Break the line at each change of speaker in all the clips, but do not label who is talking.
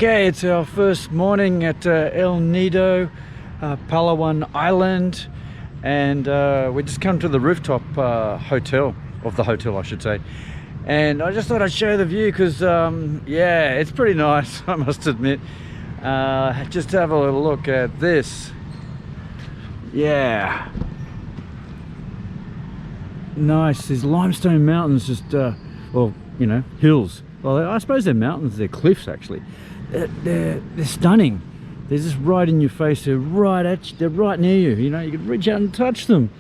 Okay, it's our first morning at El Nido, Palawan Island, and we just come to the rooftop hotel, of the hotel I should say. And I just thought I'd show the view because, yeah, it's pretty nice, I must admit. Just have a little look at this. Yeah. Nice, these limestone mountains just, well, you know, hills. Well, I suppose they're mountains, they're cliffs actually. They're stunning. They're just right in your face. They're right at you. They're right near you. You know, you can reach out and touch them.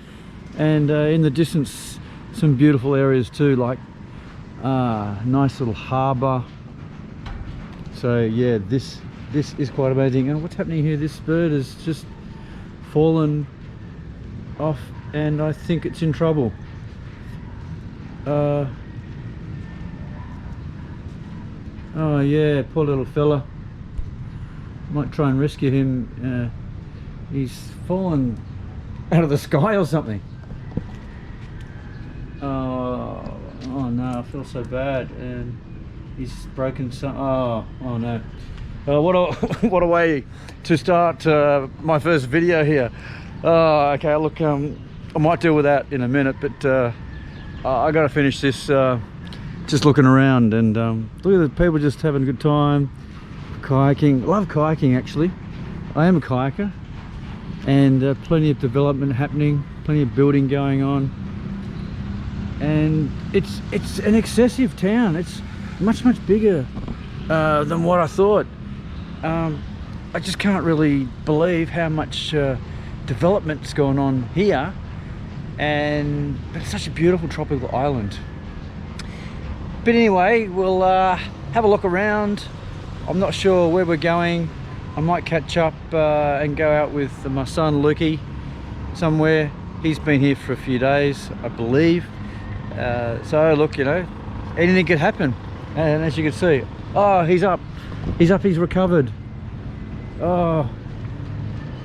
And in the distance, some beautiful areas too, like nice little harbour. So yeah, this is quite amazing. And what's happening here? This bird has just fallen off, and I think it's in trouble. Oh yeah, poor little fella. Might try and rescue him. He's fallen out of the sky or something. Oh no, I feel so bad. And he's broken some. Oh no. What a way to start my first video here. Okay, look, I might deal with that in a minute, but I gotta finish this. Just looking around, and look at the people just having a good time kayaking. Love kayaking actually. I am a kayaker, and plenty of development happening, plenty of building going on, and it's an excessive town. It's much bigger than what I thought. I just can't really believe how much development's going on here, and it's such a beautiful tropical island. But anyway, we'll have a look around. I'm not sure where we're going. I might catch up and go out with my son Lukey somewhere. He's been here for a few days, I believe. So look, you know, anything could happen. And as you can see, oh, he's up, he's recovered. Oh,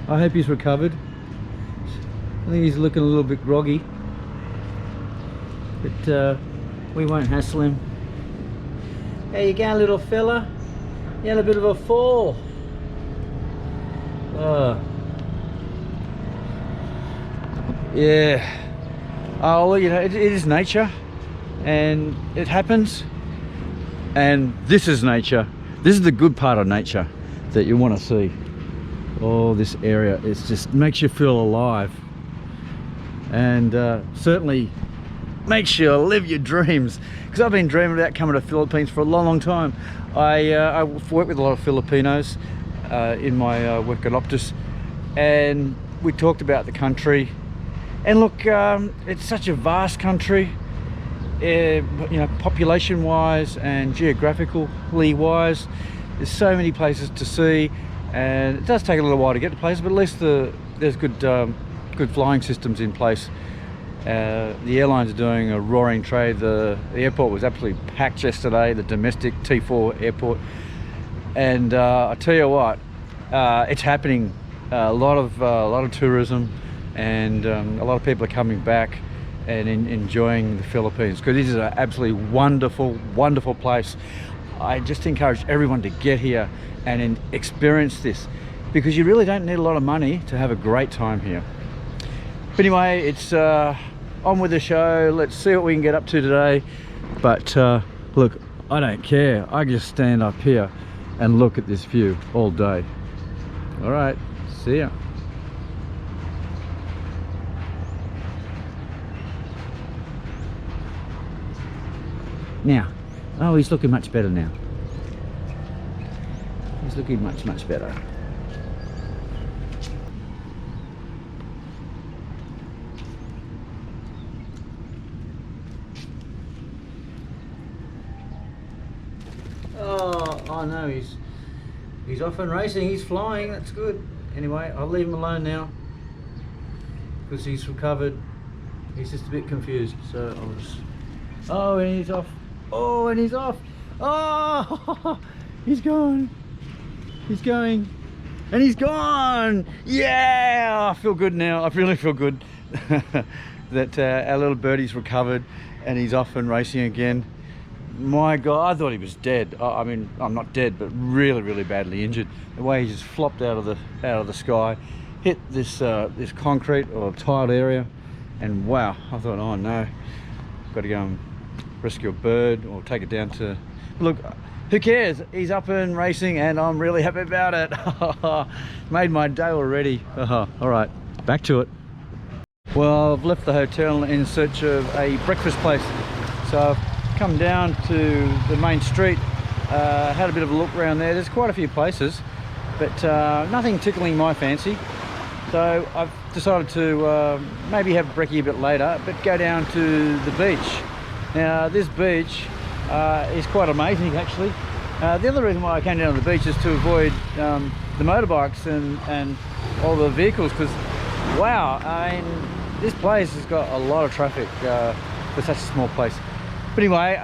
I hope he's recovered. I think he's looking a little bit groggy, but we won't hassle him. How you going, little fella? You had a bit of a fall. Yeah. Oh, well, you know, it is nature, and it happens. And this is nature. This is the good part of nature that you want to see. Oh, this area, it just makes you feel alive, and certainly makes you live your dreams. Because I've been dreaming about coming to the Philippines for a long time. I work with a lot of Filipinos in my work at Optus, and we talked about the country. And look, it's such a vast country, you know, population wise and geographically wise. There's so many places to see, and it does take a little while to get to places, but at least there's good flying systems in place. The airlines are doing a roaring trade. The airport was absolutely packed yesterday, the domestic T4 airport. And I tell you what, it's happening. A lot of tourism, and a lot of people are coming back and enjoying the Philippines, because this is an absolutely wonderful place. I just encourage everyone to get here and experience this, because you really don't need a lot of money to have a great time here. But anyway, it's on with the show. Let's see what we can get up to today. But look, I don't care. I just stand up here and look at this view all day. All right, see ya. Now, oh, he's looking much better now. He's looking much better. Oh no, he's off and racing. He's flying. That's good. Anyway, I'll leave him alone now because he's recovered. He's just a bit confused, so I'll just... Oh, and he's off. Oh, and he's off. Oh, he's gone. He's going, and he's gone. Yeah, I feel good now. I really feel good that our little birdie's recovered and he's off and racing again. my God, I thought he was dead. I mean, I'm not dead, but really, really badly injured. The way he just flopped out of the sky, hit this this concrete or tiled area, and wow, I thought, oh no, got to go and rescue a bird or take it down to. Look, who cares? He's up and racing, and I'm really happy about it. Made my day already. All right, back to it. Well, I've left the hotel in search of a breakfast place, so I've come down to the main street, had a bit of a look around there. There's quite a few places, but nothing tickling my fancy. So I've decided to maybe have brekkie a bit later, but go down to the beach. Now this beach is quite amazing actually. The other reason why I came down to the beach is to avoid the motorbikes and all the vehicles, because wow, I mean, this place has got a lot of traffic for such a small place. But anyway,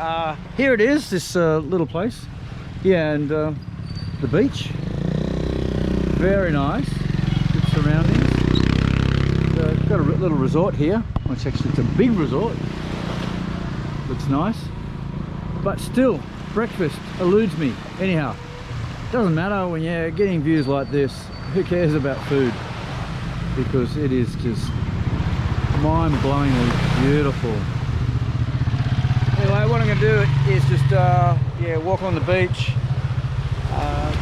here it is, this little place. Yeah, and the beach, very nice, good surroundings. Got a little resort here, which actually it's a big resort. Looks nice, but still, breakfast eludes me. Anyhow, doesn't matter when you're getting views like this. Who cares about food? Because it is just mind-blowingly beautiful. Anyway, what I'm going to do is just yeah, walk on the beach,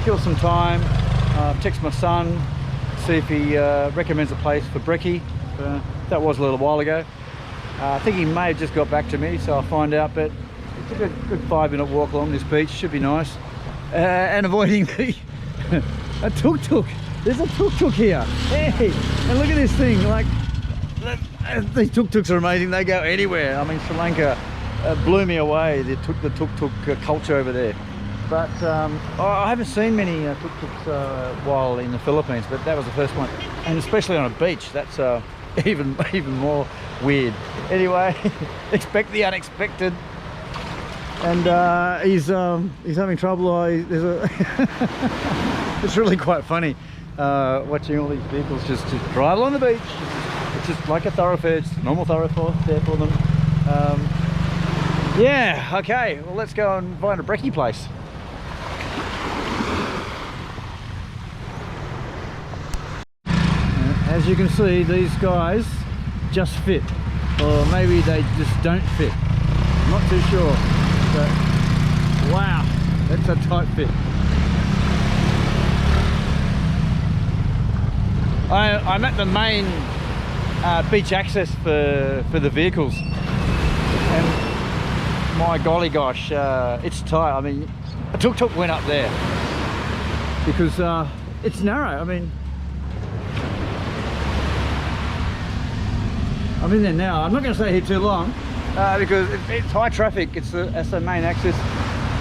kill some time, text my son, see if he recommends a place for brekkie. That was a little while ago. I think he may have just got back to me, so I'll find out. But it's a good 5-minute walk along this beach, should be nice. And avoiding the a tuk-tuk. There's a tuk-tuk here. Hey, and look at this thing. Like, these tuk-tuks are amazing. They go anywhere. I mean, Sri Lanka blew me away. The tuk-tuk culture over there. But I haven't seen many tuk-tuks while in the Philippines, but that was the first one. And especially on a beach, that's even more weird. Anyway, expect the unexpected. And he's having trouble. It's really quite funny watching all these vehicles just drive along the beach. It's just like a thoroughfare. It's a normal thoroughfare for them. Yeah, okay, well, let's go and find a brekkie place. As you can see, these guys just fit, or maybe they just don't fit. I'm not too sure, but wow, that's a tight fit. I'm at the main beach access for the vehicles, and my golly gosh, it's tight. I mean, a tuk-tuk went up there because it's narrow. I mean, I'm in there now. I'm not going to stay here too long because it's high traffic. That's the main access,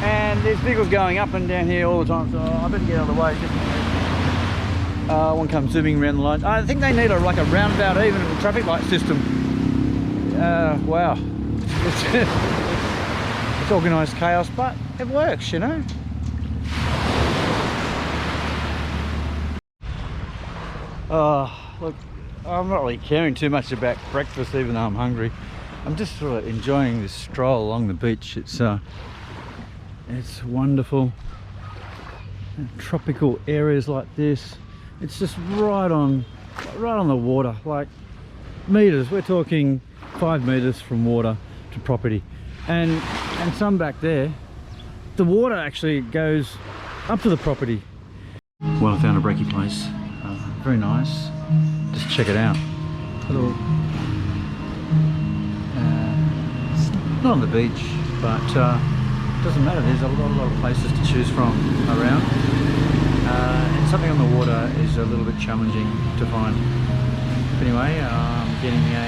and there's vehicles going up and down here all the time. So I better get out of the way. One comes zooming around the line. I think they need like a roundabout, even a traffic light system. Wow, it's organised chaos, but it works, you know. Look, I'm not really caring too much about breakfast, even though I'm hungry. I'm just sort of enjoying this stroll along the beach. It's wonderful. Tropical areas like this. It's just right on the water, like meters. We're talking 5 meters from water to property, and some back there. The water actually goes up to the property. Well, I found a brekkie place. Very nice. Just check it out. Hello. It's not on the beach, but it doesn't matter. There's a lot of places to choose from around. And something on the water is a little bit challenging to find. But anyway, I'm getting a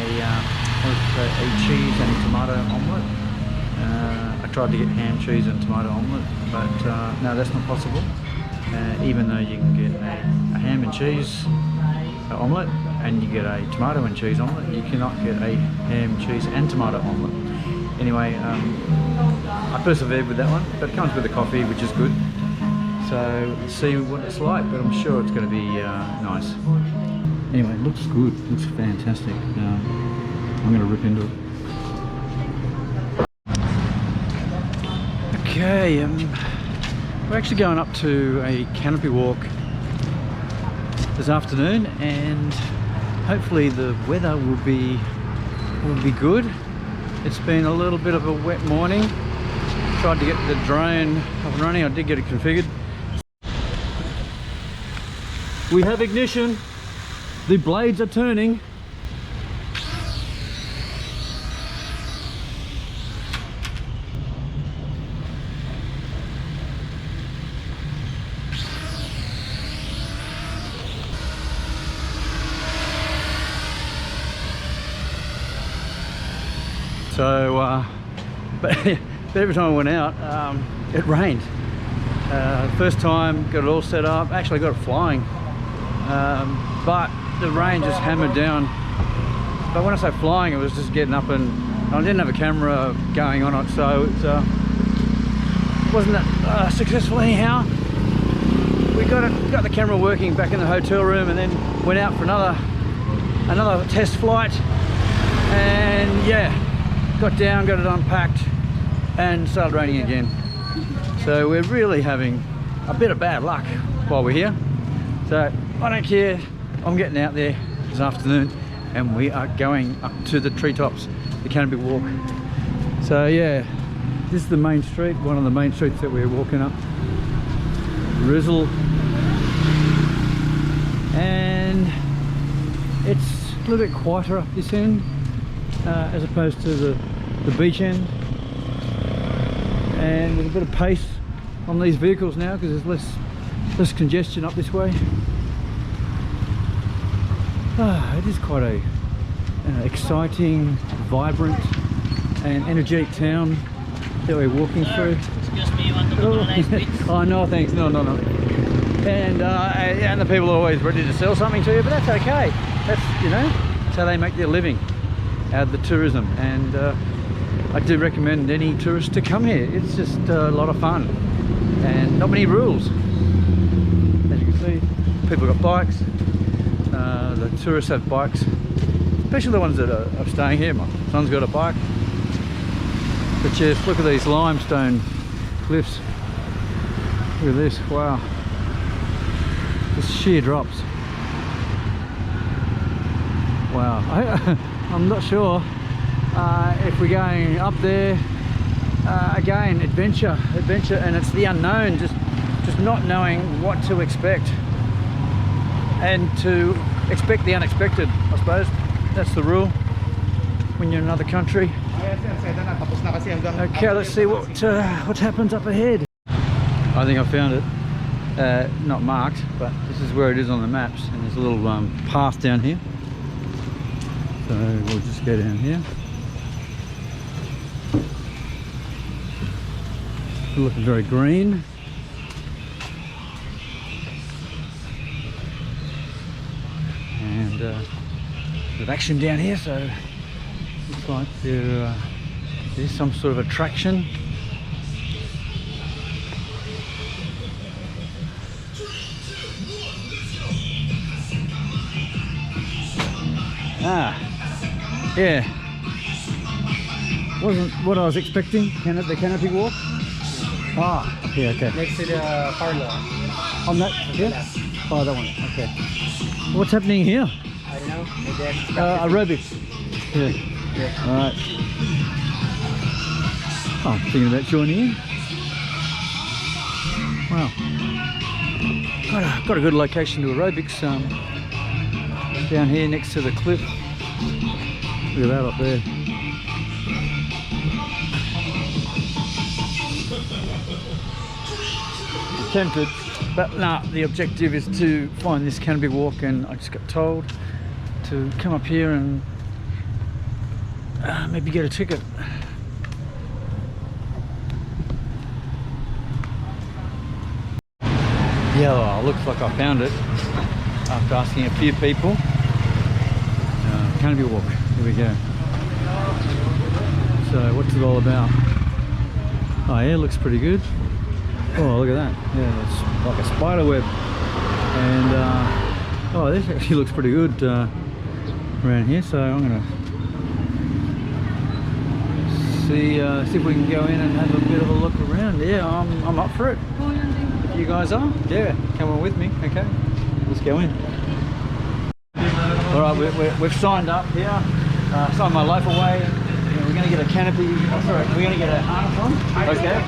cheese and tomato omelette. I tried to get ham, cheese and tomato omelette, but no, that's not possible. Even though you can get a ham and cheese omelette and you get a tomato and cheese omelette, you cannot get a ham, cheese and tomato omelette. Anyway, I persevered with that one, but it comes with a coffee, which is good. So let's see what it's like, but I'm sure it's going to be nice. Anyway, it looks good, looks fantastic. I'm going to rip into it. Okay, we're actually going up to a canopy walk this afternoon, and hopefully the weather will be good. It's been a little bit of a wet morning. Tried to get the drone up and running. I did get it configured. We have ignition. The blades are turning. So, but every time I went out, it rained. First time, got it all set up. Actually, got it flying, but the rain just hammered down. But when I say flying, it was just getting up, and I didn't have a camera going on it, so it wasn't that successful anyhow. We got the camera working back in the hotel room, and then went out for another test flight, and yeah. Got down, got it unpacked, and started raining again. So we're really having a bit of bad luck while we're here. So I don't care, I'm getting out there this afternoon, and we are going up to the treetops, the Canopy walk. So yeah, this is the main street, one of the main streets that we're walking up. Rizzle. And it's a little bit quieter up this end. As opposed to the beach end, and there's a bit of pace on these vehicles now because there's less congestion up this way. It is quite a exciting, vibrant and energetic town that we're walking through.
Excuse me, you want to go to a nice beach?
Oh no thanks, no. And the people are always ready to sell something to you, but that's okay. That's, you know, that's how they make their living, out of the tourism. And I do recommend any tourist to come here. It's just a lot of fun and not many rules. As you can see, people got bikes. The tourists have bikes, especially the ones that are staying here. My son's got a bike. But just look at these limestone cliffs. Look at this, wow. Just sheer drops. Wow. I'm not sure if we're going up there. Again, adventure, and it's the unknown, just not knowing what to expect, and to expect the unexpected. I suppose that's the rule when you're in another country. Okay, let's see what happens up ahead. I think I found it. Not marked, but this is where it is on the maps, and there's a little path down here. So we'll just go down here. Looking very green. And a bit of action down here, so looks like there is some sort of attraction. Yeah, wasn't what I was expecting. The canopy walk. Yeah, okay.
Next to the parlor.
On that, here? Oh, that one. Okay. What's happening here?
I don't know. Maybe
Aerobics. Yeah. All right. Oh, I'm thinking about joining in. Wow. Got a good location to aerobics. Down here next to the cliff. Look at that up there. Tempted, but no, the objective is to find this canopy walk, and I just got told to come up here and maybe get a ticket. Yeah, well, looks like I found it after asking a few people. Canopy walk, here we go. So what's it all about? Oh yeah, looks pretty good. Oh, look at that. Yeah, it's like a spider web. And oh, this actually looks pretty good around here, so I'm gonna see if we can go in and have a bit of a look around. Yeah, I'm up for it. If you guys are, yeah, come on with me. Okay, let's go in. All right, we've signed up here. Signed my life away. Yeah, we're going to get a canopy. Oh, sorry, we're going to get a harness on. Okay.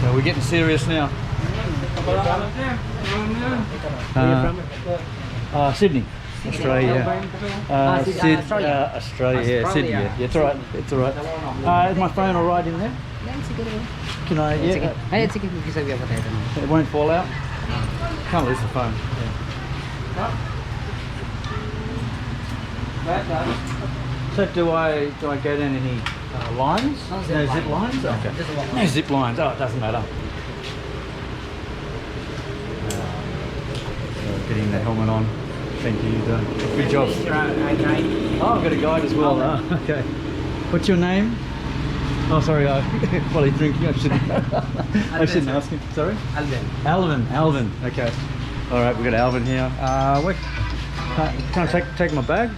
So we're getting serious now. Sydney, Australia. Australia, yeah, Sydney. Yeah, it's all right. It's all right. Is my phone all right in there? Can I? Yeah. It won't fall out. Can't lose the phone. Yeah. So do I go down any lines? No zip lines? Okay. No zip lines. Oh, it doesn't matter. Getting the helmet on. Thank you. Good job. Oh, I've got a guide as well. Okay. What's your name? Oh, sorry. While he's drinking, I shouldn't ask him. Sorry? Alvin. Okay. All right, we've got Alvin here. Can I take my bag?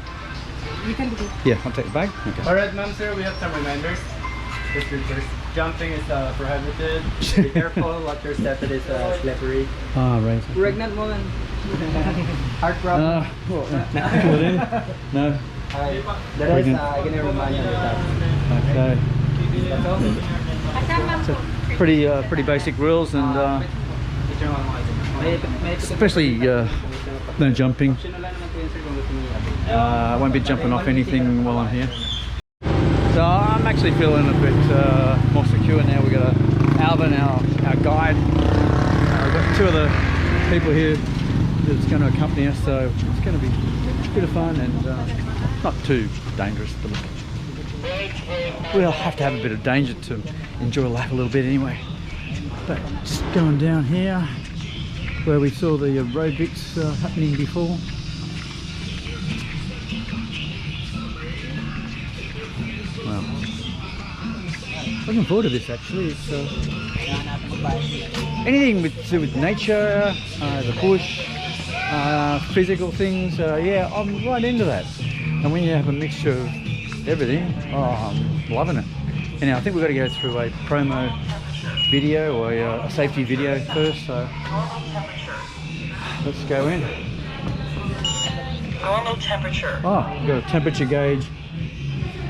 You can do it.
Yeah, I'll take the bag. Okay.
Alright, ma'am, sir, we have some reminders. First, jumping is prohibited. Be careful, watch your step, it is slippery.
Ah, right.
Pregnant woman. Heart problem.
No.
The rest, I can remind you of that.
Okay. So, pretty basic rules, and especially no jumping. I won't be jumping off anything while I'm here. So I'm actually feeling a bit more secure now. We've got Alvin, our guide. We've got two other people here that's going to accompany us, so it's going to be a bit of fun and not too dangerous. We'll have to have a bit of danger to enjoy life a little bit anyway. But just going down here where we saw the aerobics happening before. Well, looking forward to this actually. It's anything to do with nature, the bush, physical things. Yeah, I'm right into that. And when you have a mixture of everything, oh, I'm loving it. Anyhow, I think we've got to go through a promo video or a safety video first. So let's go in.
Normal temperature.
Oh, we've got a temperature gauge.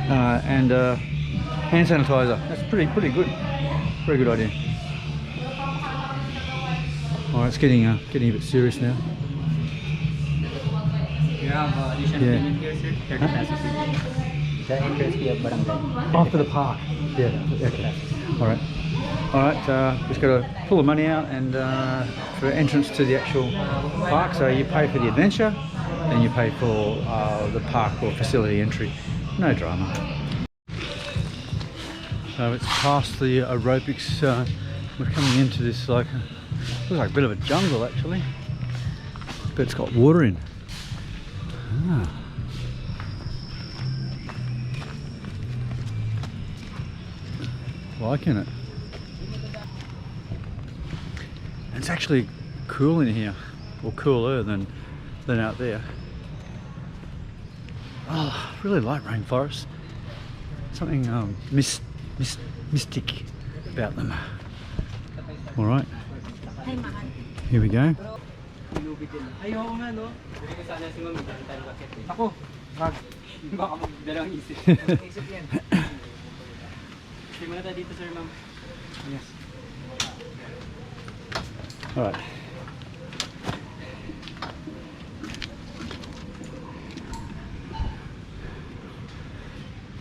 And hand sanitizer. That's pretty good. Very good idea. All right, it's getting a bit serious now.
You have additional payment here, sir. 30 pesos. The entrance fee of barangay.
Oh, for the park. Yeah. Okay. All right. Just got to pull the money out and for entrance to the actual park. So you pay for the adventure, and you pay for the park or facility entry. No drama. So it's past the aerobics. We're coming into this looks like a bit of a jungle actually, but it's got water in. Ah. Liking it. And it's actually cool in here, or cooler than out there. Oh, I really like rainforests. Something mystic about them. All right, here we go. All right.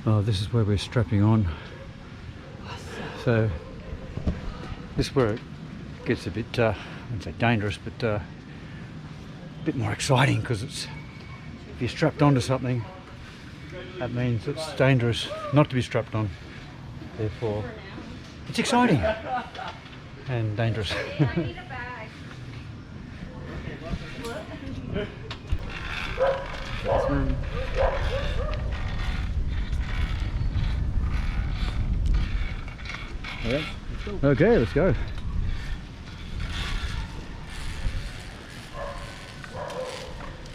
Oh, this is where we're strapping on. So this is where it gets a bit, I wouldn't say dangerous, but a bit more exciting, because it's, if you're strapped onto something, that means it's dangerous not to be strapped on. Therefore, it's exciting and dangerous.
Alright,
Okay, let's go.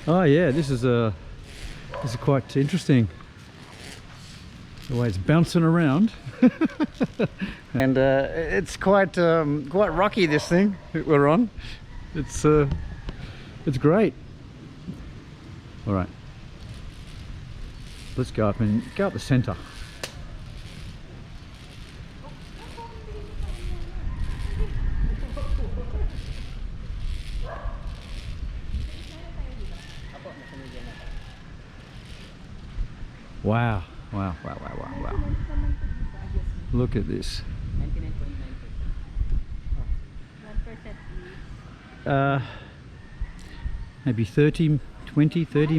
Oh yeah, this is This is quite interesting. The way it's bouncing around. And it's quite rocky, this thing that we're on. It's great. All right, let's go up the center. Wow, wow, wow, wow, wow, wow. Look at this.
99.9%.
Maybe 30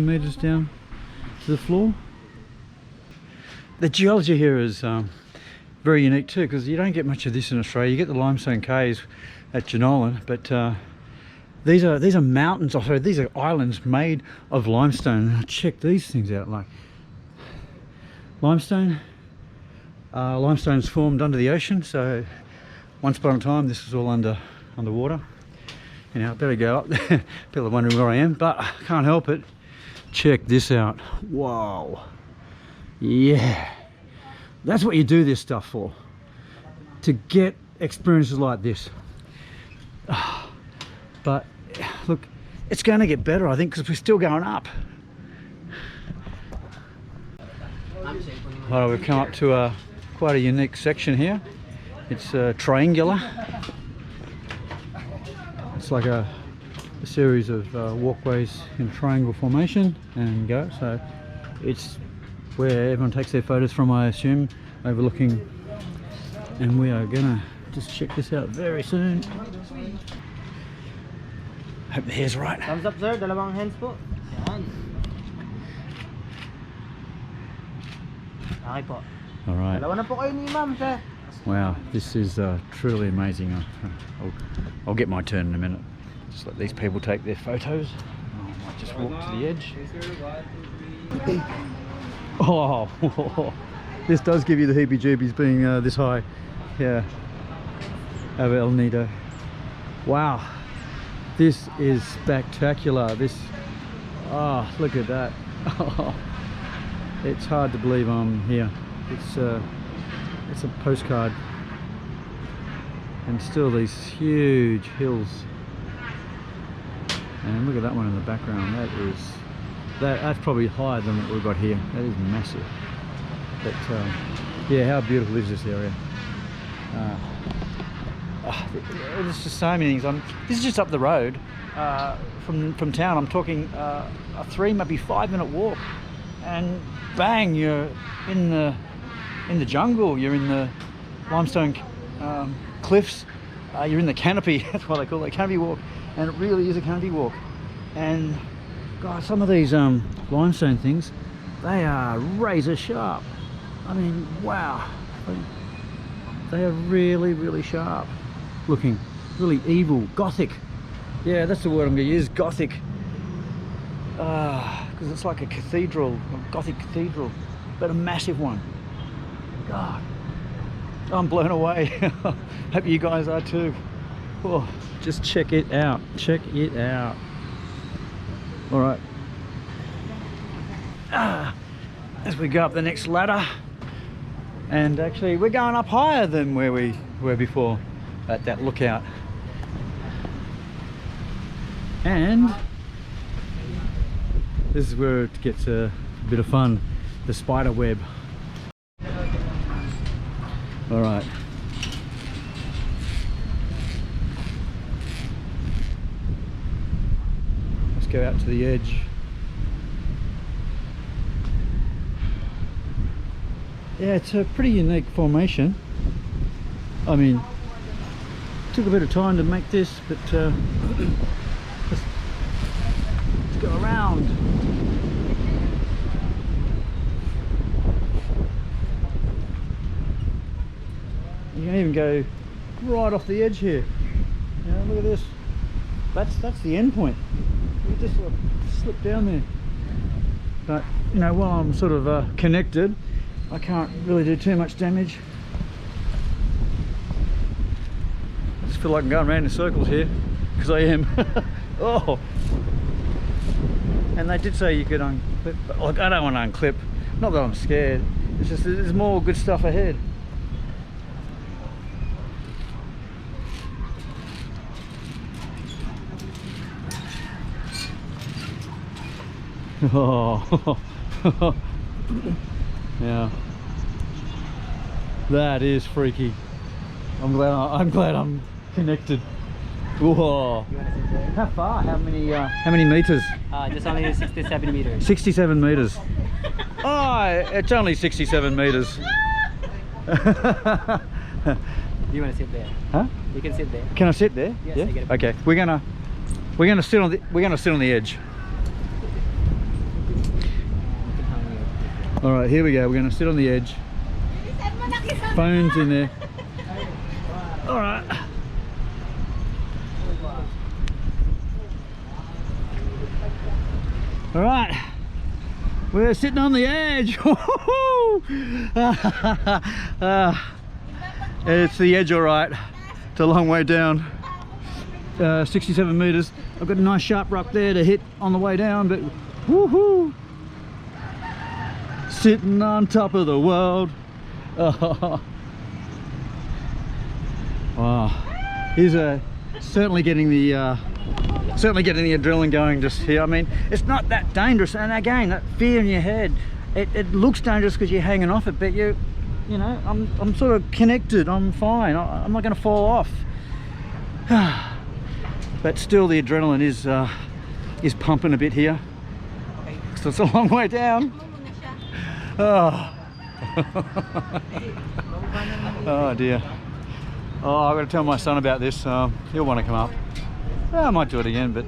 meters down to the floor. The geology here is very unique too, because you don't get much of this in Australia. You get the limestone caves at Jenolan, but these are mountains. Also, these are islands made of limestone. Check these things out. Like limestone. Limestone's formed under the ocean, so once upon a time this was all underwater. You know, I better go up there. People are wondering where I am, but I can't help it. Check this out. Whoa. Yeah. That's what you do this stuff for. To get experiences like this. But look, it's going to get better, I think, because we're still going up. Well, we've come up to quite a unique section here. It's triangular. It's like a series of walkways in a triangle formation and go. So it's where everyone takes their photos from, I assume, overlooking. And we are gonna just check this out very soon. Hope the hair's right.
Thumbs up, sir. Dalawang hands po. Yan. Okay po.
All right.
Dalawa na po kayo ni ma'am, sir.
Wow, this is truly amazing. I'll get my turn in a minute. Just let these people take their photos. I might just walk to the edge. Oh, this does give you the heebie-jeebies being this high. Yeah, over El Nido. Wow, this is spectacular. Look at that. It's hard to believe I'm here. It's a postcard, and still these huge hills. And look at that one in the background. That's probably higher than what we've got here. That is massive. But yeah, how beautiful is this area? There's just so many things. This is just up the road from town. I'm talking a 3, maybe 5 minute walk, and bang, you're in the jungle. You're in the limestone cliffs. You're in the canopy. That's why they call it a canopy walk, and it really is a canopy walk. And God, some of these limestone things, they are razor sharp. I mean, wow, they are really, really sharp looking, really evil, gothic. Yeah, that's the word I'm going to use, gothic. Because it's like a cathedral, a gothic cathedral, but a massive one. God, I'm blown away. Hope you guys are too. Oh, just check it out. Check it out. All right. As we go up the next ladder, and actually we're going up higher than where we were before at that lookout. And this is where it gets a bit of fun, the spider web. All right. Let's go out to the edge. Yeah, it's a pretty unique formation. I mean, it took a bit of time to make this, but let's go around. You can even go right off the edge here. Yeah, look at this. That's the end point. You just sort of slip down there. But you know, while I'm sort of connected, I can't really do too much damage. I just feel like I'm going around in circles here, because I am. Oh, And they did say you could unclip, but look, I don't want to unclip. Not that I'm scared. It's just there's more good stuff ahead. Oh, yeah, that is freaky. I'm glad I'm connected. Whoa!
You wanna sit there?
How far? How many meters?
Just only 67 meters.
67 meters. Oh, it's only 67 meters.
Do you want to sit there?
Huh?
You can sit there.
Can I sit there?
Yes,
Yeah.
I get it.
Okay. We're gonna sit on the edge. All right. Here we go. We're gonna sit on the edge. Phones in there. All right. All right. We're sitting on the edge. It's the edge, all right. It's a long way down. 67 meters. I've got a nice sharp rock there to hit on the way down, but woohoo! Sitting on top of the world. Wow. He's certainly getting the adrenaline going just here. I mean, it's not that dangerous, and again, that fear in your head, it looks dangerous because you're hanging off it, but you know, I'm sort of connected. I'm fine. I'm not going to fall off. But still, the adrenaline is pumping a bit here. So it's a long way down. Oh, oh dear. Oh, I've got to tell my son about this. He'll want to come up. I might do it again, but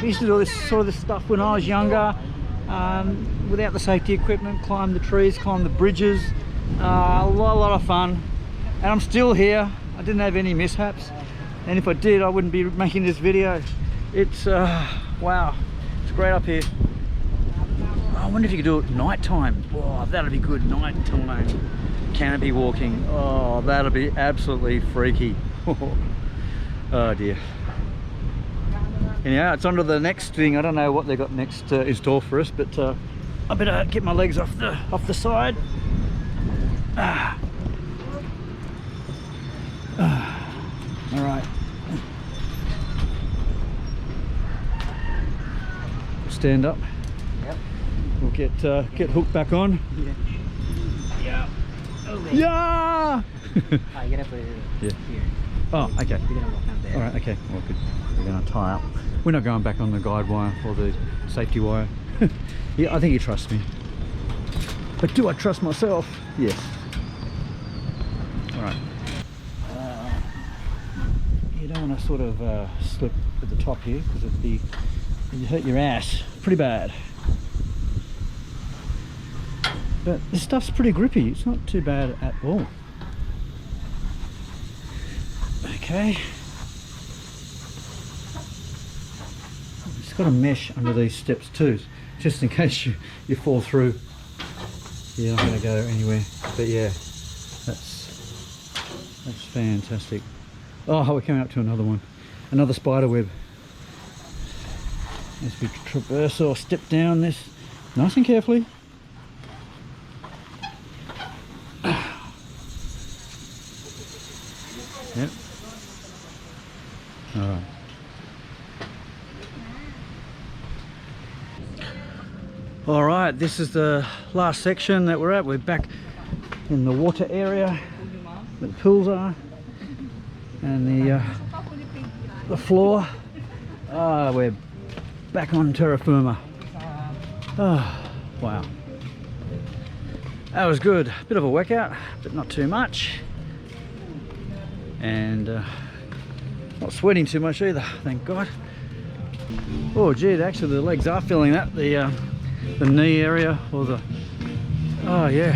we used to do this stuff when I was younger, without the safety equipment. Climb the trees, climb the bridges. A lot of fun, and I'm still here. I didn't have any mishaps, and if I did, I wouldn't be making this video. It's wow, it's great up here. I wonder if you could do it night time. Oh, that'd be good. Night time canopy walking. Oh, that'd be absolutely freaky. Oh dear. Anyhow, it's on to the next thing. I don't know what they got next in store for us, but I better get my legs off the side. All right. Stand up.
Yep.
We'll get hooked back on.
Yeah.
Yeah.
I get up here.
Oh, okay.
We're gonna walk down there.
All right. Okay. Well, good. We're going to tie up. We're not going back on the guide wire or the safety wire. Yeah, I think he trusts me. But do I trust myself? Yes. All right. You don't want to sort of slip at the top here because you hurt your ass pretty bad. But this stuff's pretty grippy. It's not too bad at all. Okay. It's got a mesh under these steps too, just in case you fall through. You're not going to go anywhere. But yeah, that's fantastic. Oh, we're coming up to another one, another spider web. As we traverse or step down this, nice and carefully. Yep. All right. All right, this is the last section that we're at. We're back in the water area where the pools are, and the floor. We're back on terra firma. Oh, wow. That was good. Bit of a workout, but not too much. And not sweating too much either, thank God. Oh gee, actually the legs are feeling that, the knee area, or the, oh yeah.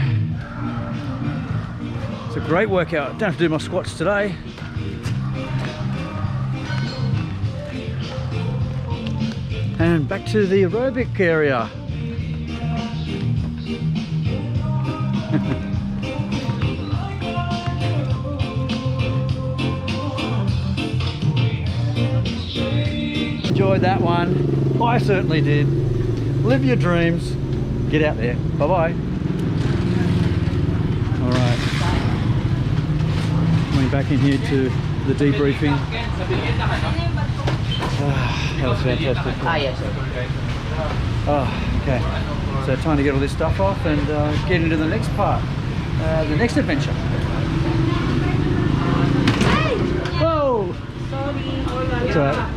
It's a great workout. Don't have to do my squats today. And back to the aerobic area. enjoyed that one. I certainly did. Live your dreams. Get out there. Bye-bye. All right. Coming back in here to the debriefing. That was fantastic.
Yes, sir.
Oh, okay. So time to get all this stuff off and get into the next part, the next adventure. Whoa! Sorry. It's all right.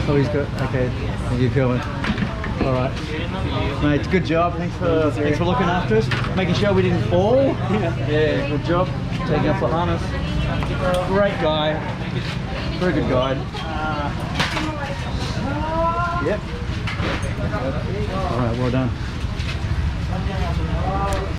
Oh, he's got. Okay. Thank you, Kelvin. All right, mate. Good job. Thanks for looking after us, making sure we didn't fall. Yeah, good job. Taking off the harness. Great guy. Very good guide. Yep. All right, well done.